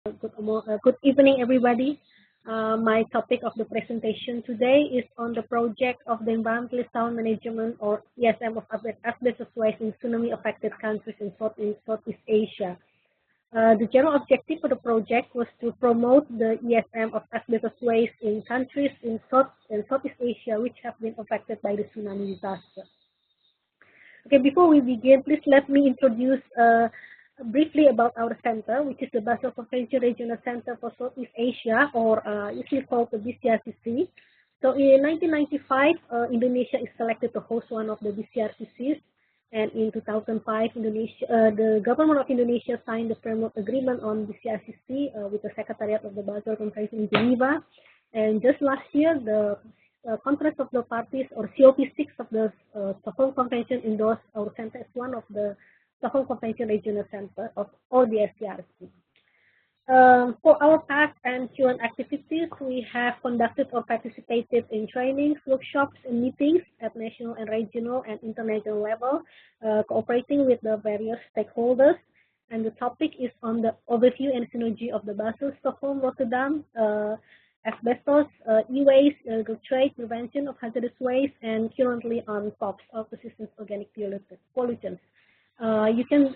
Good evening, everybody. My topic of the presentation today is on the project of the environmental sound management, or ESM, of asbestos waste in tsunami-affected countries in Southeast Asia. The general objective of the project was to promote the ESM of asbestos waste in countries in Southeast Asia which have been affected by the tsunami disaster. Okay, before we begin, please let me introduce briefly about our center, which is the Basel Convention Regional Center for Southeast Asia, or usually called the BCRCC. So in 1995, Indonesia is selected to host one of the BCRCCs, and in 2005, the government of Indonesia signed the framework agreement on BCRCC with the Secretariat of the Basel Convention in Geneva. And just last year, the Conference of the Parties, or COP6 of the Stockholm Convention, endorsed our center as one of the Stockholm Convention Regional Center of all the SCRC. For our past and current activities, we have conducted or participated in trainings, workshops, and meetings at national and regional and international level, cooperating with the various stakeholders. And the topic is on the overview and synergy of the Basel, Stockholm, Rotterdam, asbestos, e-waste, illegal trade, prevention of hazardous waste, and currently on POPs, or persistent organic pollutants. You can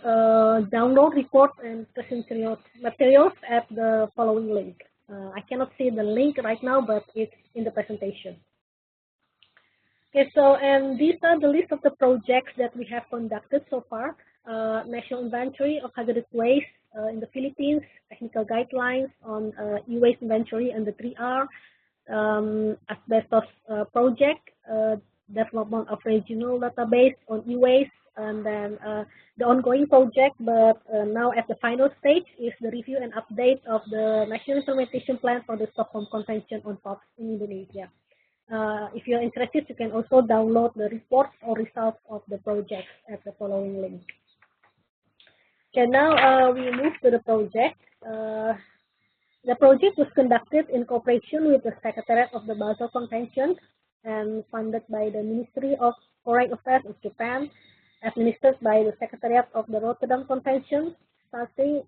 download reports and presentation materials at the following link. I cannot see the link right now, but it's in the presentation. Okay, so and these are the list of the projects that we have conducted so far. National inventory of hazardous waste in the Philippines, technical guidelines on e-waste inventory and the 3R, asbestos project, development of regional database on e-waste, and then the ongoing project, but now at the final stage, is the review and update of the National Implementation Plan for the Stockholm Convention on POPs in Indonesia. If you're interested, you can also download the reports or results of the project at the following link. Okay, now we move to the project. The project was conducted in cooperation with the Secretariat of the Basel Convention and funded by the Ministry of Foreign Affairs of Japan, administered by the Secretariat of the Rotterdam Convention, starting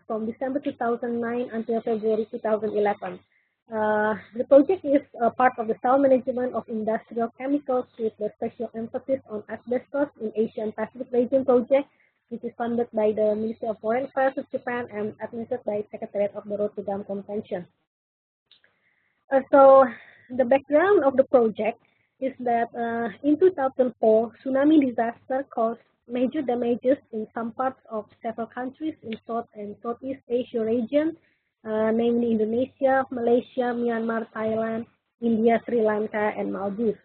from December 2009 until February 2011. The project is a part of the sound management of industrial chemicals with the special emphasis on asbestos in Asia and Pacific region project, which is funded by the Ministry of Foreign Affairs of Japan and administered by the Secretariat of the Rotterdam Convention. So the background of the project is that in 2004, tsunami disaster caused major damages in some parts of several countries in South and Southeast Asia region, namely Indonesia, Malaysia, Myanmar, Thailand, India, Sri Lanka, and Maldives.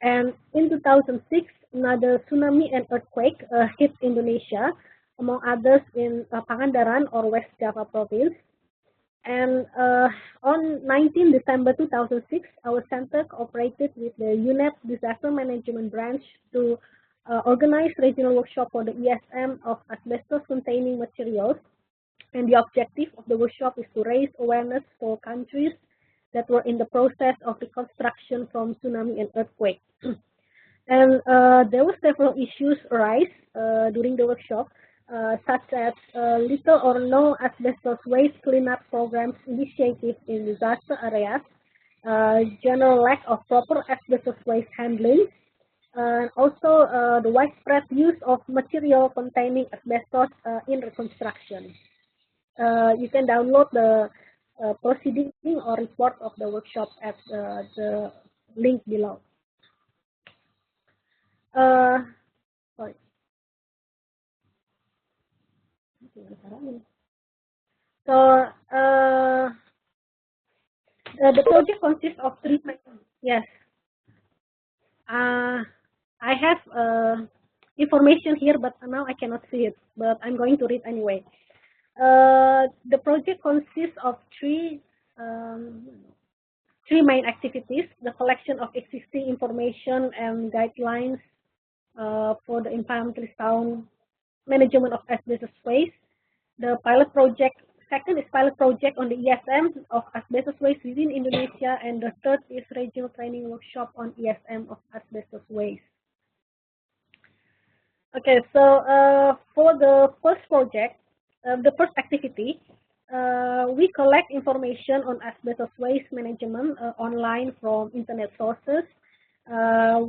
And in 2006, another tsunami and earthquake hit Indonesia, among others in Pangandaran or West Java province. And on 19 December 2006, our center cooperated with the UNEP Disaster Management Branch to organize regional workshop for the ESM of asbestos-containing materials. And the objective of the workshop is to raise awareness for countries that were in the process of reconstruction from tsunami and earthquake. And there were several issues arise during the workshop, such as little or no asbestos waste cleanup programs initiated in disaster areas, general lack of proper asbestos waste handling, and also the widespread use of material containing asbestos in reconstruction. You can download the proceeding or report of the workshop at the link below. Sorry. So the project consists of three. Yes. I have information here, but now I cannot see it. But I'm going to read anyway. The project consists of three main activities: the collection of existing information and guidelines for the environmentally sound management of asbestos waste. The pilot project, second is pilot project on the ESM of asbestos waste within Indonesia, and the third is regional training workshop on ESM of asbestos waste. Okay, so for the first project, the first activity, we collect information on asbestos waste management online from internet sources.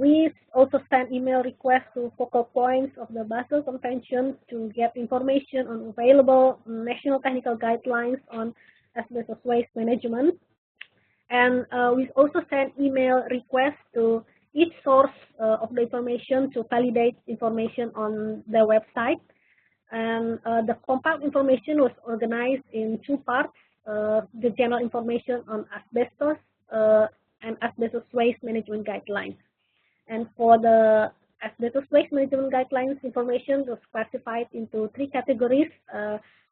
We also send email requests to focal points of the Basel Convention to get information on available national technical guidelines on asbestos waste management. And we also send email requests to each source of the information to validate information on their website. And the compact information was organized in two parts, the general information on asbestos and asbestos waste management guidelines. And for the asbestos waste management guidelines, information was classified into three categories,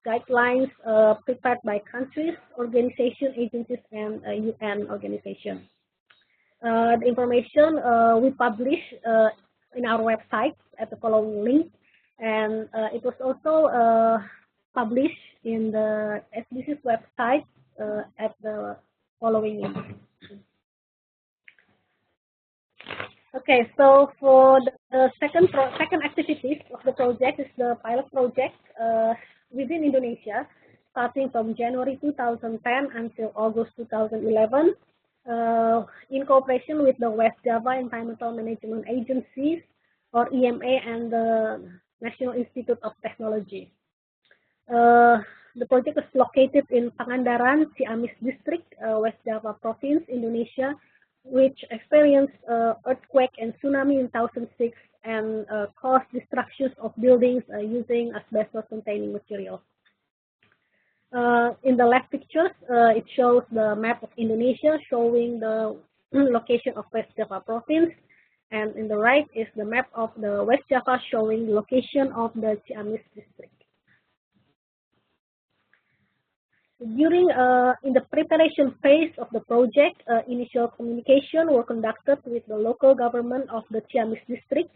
guidelines prepared by countries, organizations, agencies, and UN organizations. The information we publish in our website at the following link, and it was also published in the SBC's website at the following link. Okay, so for the second activities of the project is the pilot project within Indonesia, starting from January 2010 until August 2011, in cooperation with the West Java Environmental Management Agency, or EMA, and the National Institute of Technology. The project is located in Pangandaran, Ciamis District, West Java Province, Indonesia, which experienced earthquake and tsunami in 2006 and caused destructions of buildings using asbestos-containing materials. In the left pictures, it shows the map of Indonesia showing the location of West Java Province, and in the right is the map of the West Java showing the location of the Ciamis District. During in the preparation phase of the project, initial communication were conducted with the local government of the Ciamis District,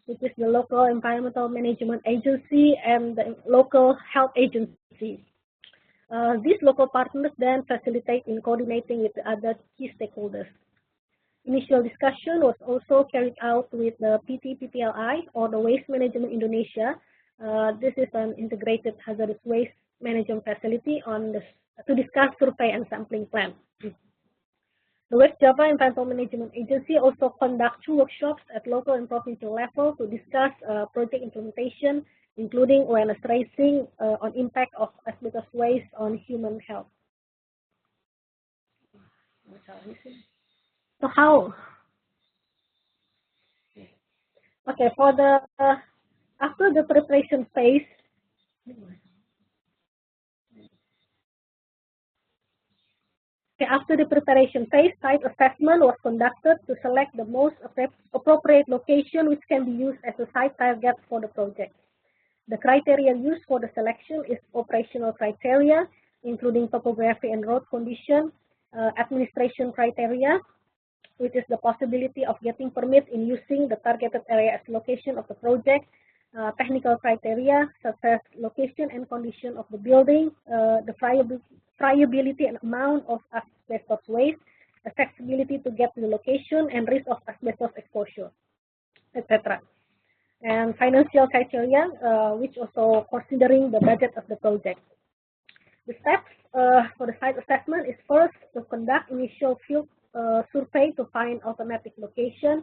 which is the local environmental management agency and the local health agency. These local partners then facilitate in coordinating with the other key stakeholders. Initial discussion was also carried out with the PT-PPLI, or the Waste Management Indonesia. This is an integrated hazardous waste management facility to discuss survey and sampling plan. The West Java Environmental Management Agency also conduct 2 workshops at local and provincial level to discuss project implementation, including awareness raising on impact of asbestos waste on human health. So how? Okay, for the after the preparation phase. After the preparation phase, site assessment was conducted to select the most appropriate location which can be used as a site target for the project. The criteria used for the selection is operational criteria, including topography and road condition, administration criteria, which is the possibility of getting permit in using the targeted area as location of the project, technical criteria such as location and condition of the building, the friability and amount of asbestos waste, accessibility to get to the location, and risk of asbestos exposure, etc. And financial criteria, which also considering the budget of the project. The steps for the site assessment is first to conduct initial field survey to find alternative location,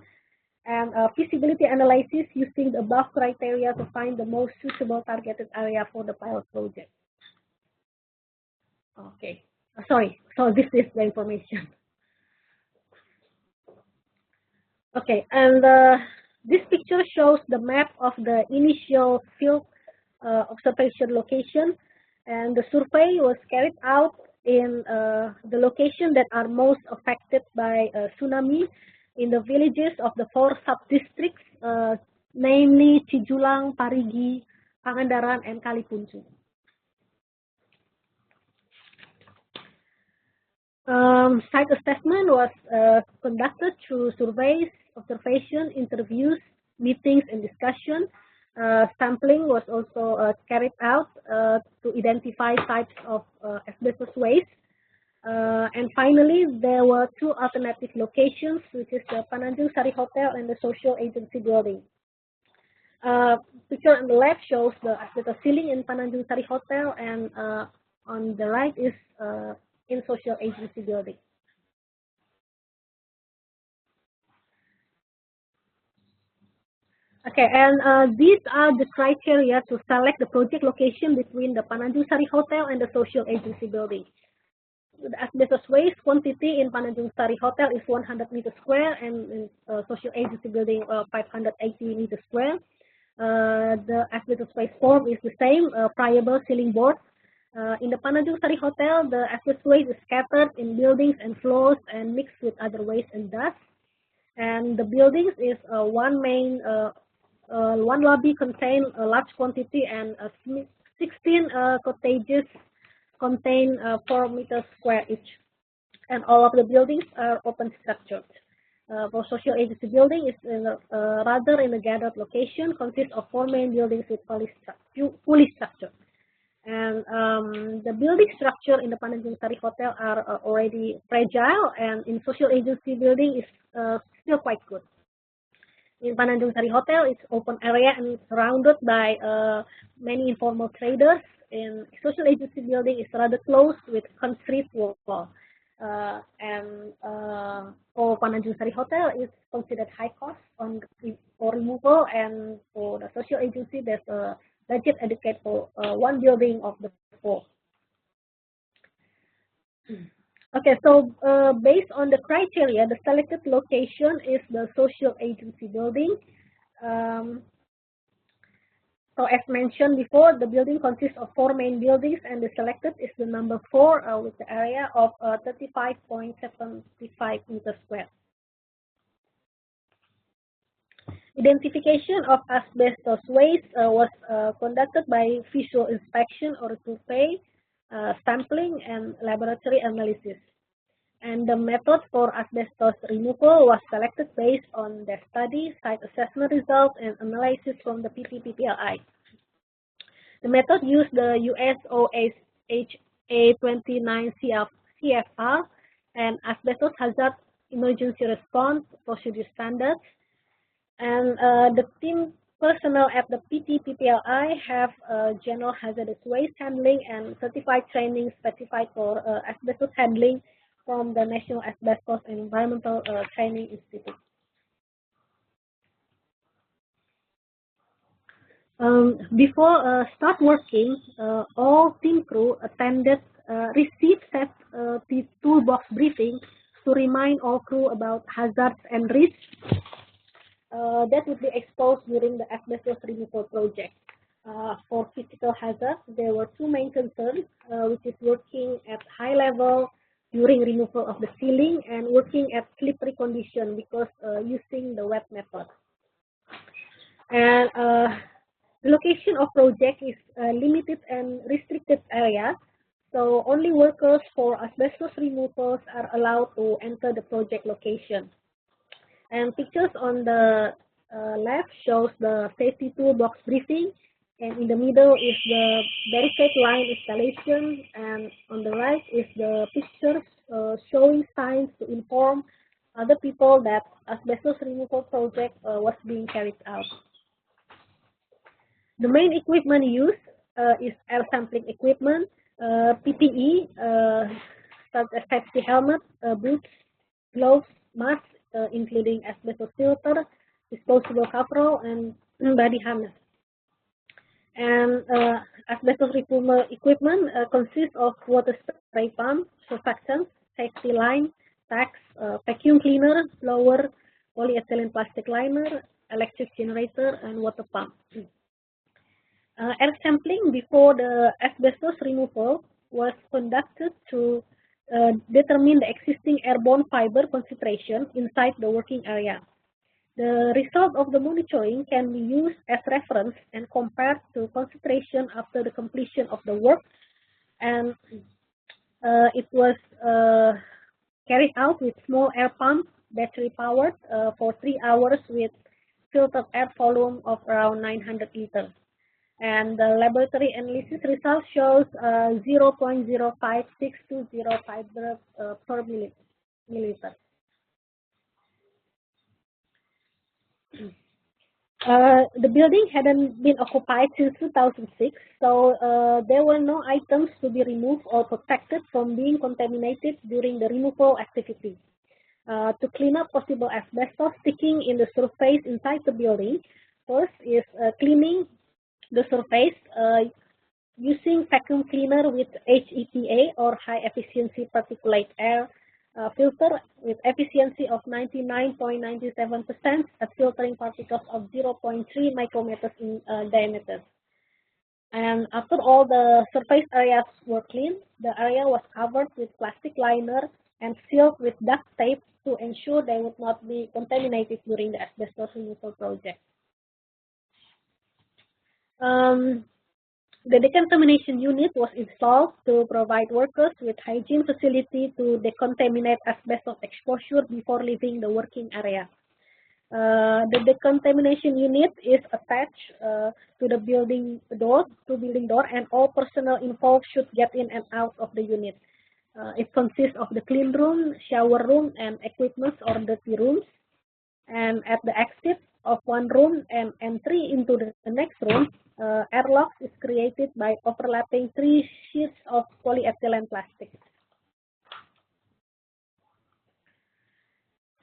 and feasibility analysis using the above criteria to find the most suitable targeted area for the pilot project. Okay, sorry, so this is the information. Okay, and this picture shows the map of the initial field observation location, and the survey was carried out in the location that are most affected by tsunami in the villages of the 4 sub-districts, namely Cijulang, Parigi, Pangandaran, and Kalipuncu. Site assessment was conducted through surveys, observation, interviews, meetings, and discussion. Sampling was also carried out to identify types of asbestos waste. And finally, there were 2 alternative locations, which is the Pananjung Sari Hotel and the Social Agency Building. Picture on the left shows the asbestos ceiling in Pananjung Sari Hotel, and on the right is in social agency building. Okay, and these are the criteria to select the project location between the Pananjung Sari Hotel and the social agency building. The asbestos waste quantity in Pananjung Sari Hotel is 100 meters square, and in social agency building 580 meters square. The asbestos waste form is the same, friable ceiling board. In the Pananjung Sari Hotel, the asbestos waste is scattered in buildings and floors and mixed with other waste and dust. And the buildings is one lobby contain a large quantity, and 16 cottages contain 4 meters square each. And all of the buildings are open structured. For social agency building is rather in a gathered location, consists of 4 main buildings with fully structured. And the building structure in the Pananjung Sari Hotel are already fragile, and in social agency building is still quite good. In Pananjung Sari Hotel, it's open area and surrounded by many informal traders. In social agency building, it's rather close with concrete wall. For Pananjung Sari Hotel, it's considered high cost for removal, and for the social agency, there's a budget dedicated for one building of the 4. Okay, so based on the criteria, the selected location is the social agency building. So as mentioned before, the building consists of 4 main buildings, and the selected is the number 4 with the area of 35.75 meters square. Identification of asbestos waste was conducted by visual inspection or survey, sampling, and laboratory analysis. And the method for asbestos removal was selected based on their study, site assessment results, and analysis from the PT-PPLI. The method used the US OSHA 29 CFR and asbestos hazard emergency response procedure standards. And the team personnel at the PT-PPLI have general hazardous waste handling and certified training specified for asbestos handling from the National Asbestos and Environmental Training Institute. Before start working, all team crew received set toolbox briefing to remind all crew about hazards and risks that would be exposed during the asbestos removal project. For physical hazards, there were 2 main concerns, which is working at high level during removal of the ceiling and working at slippery condition because using the wet method. And the location of project is limited and restricted area, so only workers for asbestos removals are allowed to enter the project location. And pictures on the left shows the safety toolbox briefing, and in the middle is the barricade line installation, and on the right is the pictures showing signs to inform other people that asbestos removal project was being carried out. The main equipment used is air sampling equipment, PPE, such as safety helmet, boots, gloves, masks, including asbestos filter, disposable coverall, and body harness. And asbestos removal equipment consists of water spray pump, surfactant, safety line, tags, vacuum cleaner, blower, polyethylene plastic liner, electric generator, and water pump. Air sampling before the asbestos removal was conducted to determine the existing airborne fiber concentration inside the working area. The result of the monitoring can be used as reference and compared to concentration after the completion of the work, and it was carried out with small air pump, battery powered, for 3 hours with filtered air volume of around 900 liters. And the laboratory analysis result shows 0.05620 fiber per milliliter. The building hadn't been occupied since 2006, so there were no items to be removed or protected from being contaminated during the removal activity. To clean up possible asbestos sticking in the surface inside the building, first is cleaning the surface using vacuum cleaner with HEPA or high efficiency particulate air filter with efficiency of 99.97% at filtering particles of 0.3 micrometers in diameter. And after all the surface areas were cleaned, the area was covered with plastic liner and sealed with duct tape to ensure they would not be contaminated during the asbestos removal project. The decontamination unit was installed to provide workers with hygiene facility to decontaminate asbestos exposure before leaving the working area. The decontamination unit is attached to the building door, and all personnel involved should get in and out of the unit. It consists of the clean room, shower room, and equipment or dirty rooms. And at the exit of one room and entry into the next room, airlock is created by overlapping 3 sheets of polyethylene plastic.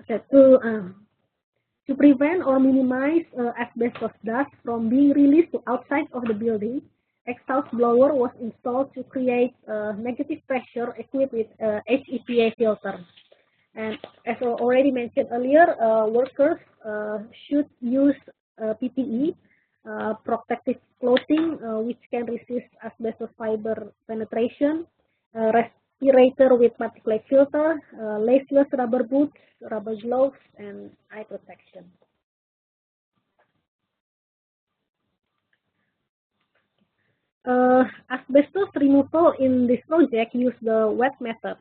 Okay, to prevent or minimize asbestos dust from being released to outside of the building, exhaust blower was installed to create negative pressure equipped with HEPA filter. And as I already mentioned earlier, workers should use PPE, protective clothing, which can resist asbestos fiber penetration, respirator with particulate filter, laceless rubber boots, rubber gloves, and eye protection. Asbestos removal in this project used the wet method.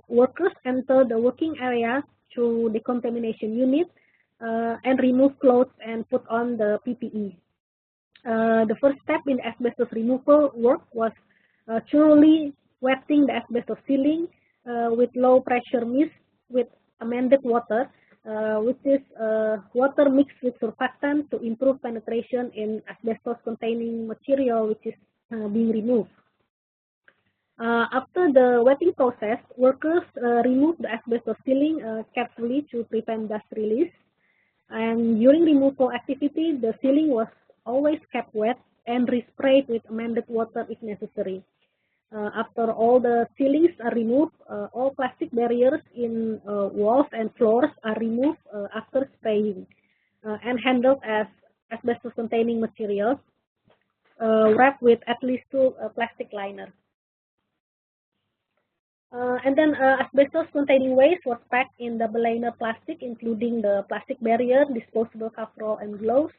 Workers enter the working area through the decontamination unit and remove clothes and put on the PPE. The first step in asbestos removal work was thoroughly wetting the asbestos ceiling with low pressure mist with amended water, which is water mixed with surfactant to improve penetration in asbestos containing material which is being removed. After the wetting process, workers remove the asbestos ceiling carefully to prevent dust release. And during removal activity, the ceiling was always kept wet and resprayed with amended water if necessary. After all the ceilings are removed, all plastic barriers in walls and floors are removed after spraying and handled as asbestos-containing materials, wrapped with at least 2 plastic liners. And then asbestos-containing waste was packed in double-layer plastic, including the plastic barrier, disposable coverall, and gloves.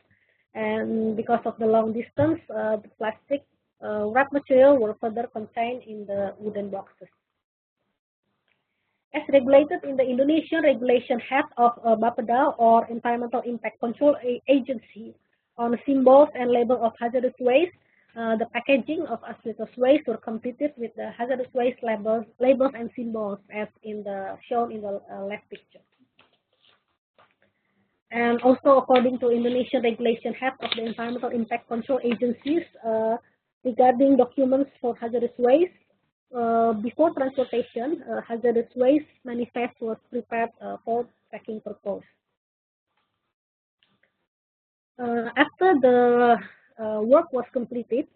And because of the long distance, the plastic wrap material were further contained in the wooden boxes. As regulated in the Indonesian Regulation Head of Bapeda or Environmental Impact Control Agency on symbols and label of hazardous waste, the packaging of asbestos waste were completed with the hazardous waste labels and symbols as shown in the left picture. And also, according to Indonesian Regulation Head of the Environmental Impact Control Agencies, regarding documents for hazardous waste, before transportation, hazardous waste manifest was prepared for tracking purpose. After the work was completed,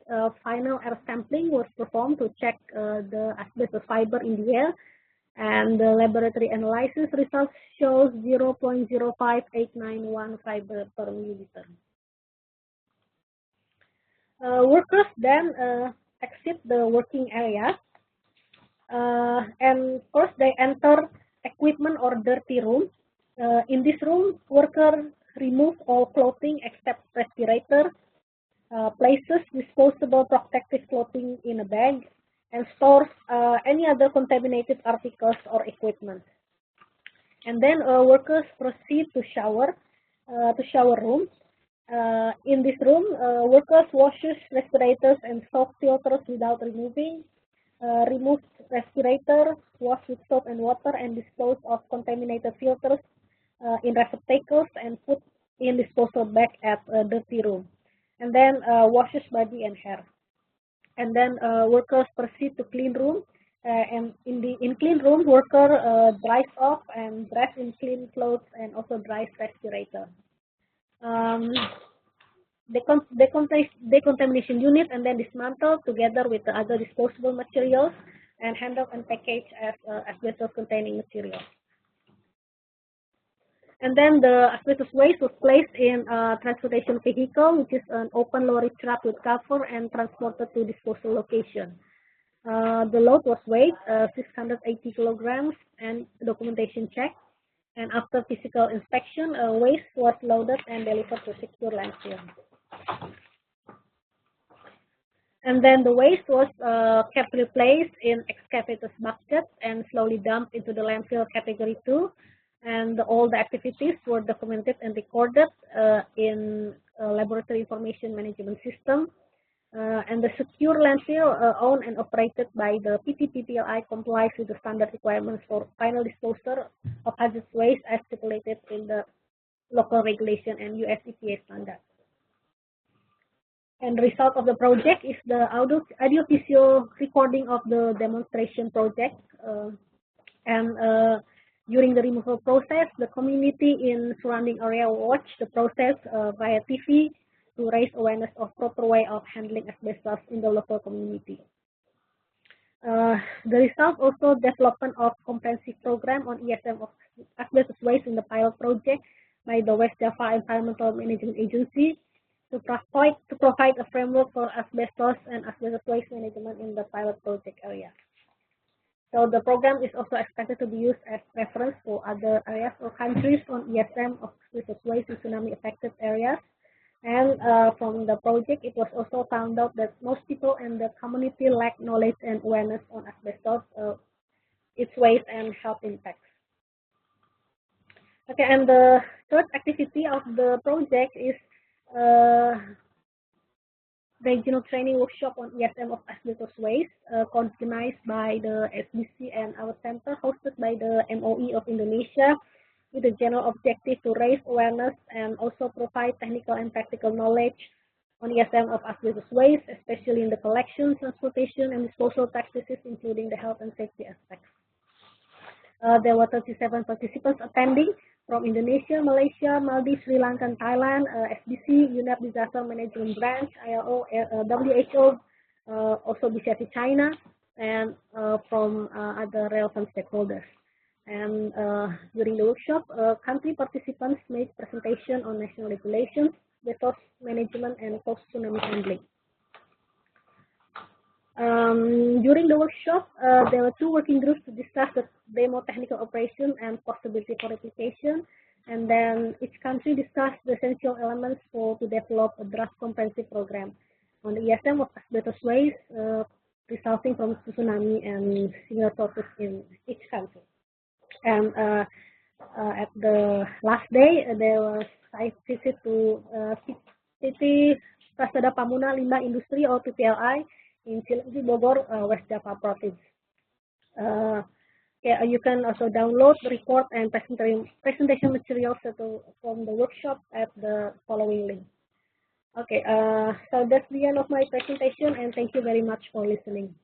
final air sampling was performed to check the asbestos fiber in the air, and the laboratory analysis results shows 0.05891 fiber per milliliter. Workers then exit the working area, and first they enter equipment or dirty room. In this room, workers remove all clothing except respirator, places disposable protective clothing in a bag, and stores any other contaminated articles or equipment. And then workers proceed to shower room. In this room, workers washes respirators and soap filters without removing, remove respirator, wash with soap and water, and dispose of contaminated filters in receptacles and put in disposal bag at a dirty room, and then washes body and hair. And then workers proceed to clean room, and in clean room, worker dries off and dress in clean clothes and also dries respirator. Um, decontamination unit and then dismantled together with the other disposable materials and handled and packaged as asbestos containing material. And then the asbestos waste was placed in a transportation vehicle, which is an open lorry truck with cover, and transported to disposal location. The load was weighed 680 kilograms and documentation check. And after physical inspection, waste was loaded and delivered to secure landfill. And then the waste was carefully placed in excavator's buckets and slowly dumped into the landfill category 2. And all the activities were documented and recorded in laboratory information management system. And the secure landfill owned and operated by the PTPPLI complies with the standard requirements for final disposal of hazardous waste as stipulated in the local regulation and US EPA standard. And the result of the project is the audio-visual recording of the demonstration project. During the removal process, the community in surrounding area watched the process via TV to raise awareness of proper way of handling asbestos in the local community. The result also development of comprehensive program on ESM of asbestos waste in the pilot project by the West Java Environmental Management Agency to provide a framework for asbestos and asbestos waste management in the pilot project area. So the program is also expected to be used as reference for other areas or countries on ESM of asbestos waste in tsunami affected areas. And from the project, it was also found out that most people in the community lack knowledge and awareness on asbestos, its waste and health impacts. Okay, and the third activity of the project is regional training workshop on ESM of asbestos waste, organized by the SBC and our center, hosted by the MOE of Indonesia, with the general objective to raise awareness and also provide technical and practical knowledge on ESM of asbestos waste, especially in the collection, transportation, and disposal practices, including the health and safety aspects. There were 37 participants attending from Indonesia, Malaysia, Maldives, Sri Lanka, and Thailand, SBC, UNEP Disaster Management Branch, ILO, WHO, also BCIT China, and from other relevant stakeholders. And during the workshop, country participants made presentation on national regulations, resource management, and post-tsunami handling. During the workshop, there were 2 working groups to discuss the demo technical operation and possibility for replication. And then each country discussed the essential elements to develop a draft comprehensive program on the ESM of asbestos waste resulting from tsunami and similar sources in each country. And at the last day, there was site visit to PT Prasada Pamuna Limbah Industri or PPLI in Cileunci, Bogor, West Java Province. You can also download, record, and presentation materials from the workshop at the following link. Okay, so that's the end of my presentation, and thank you very much for listening.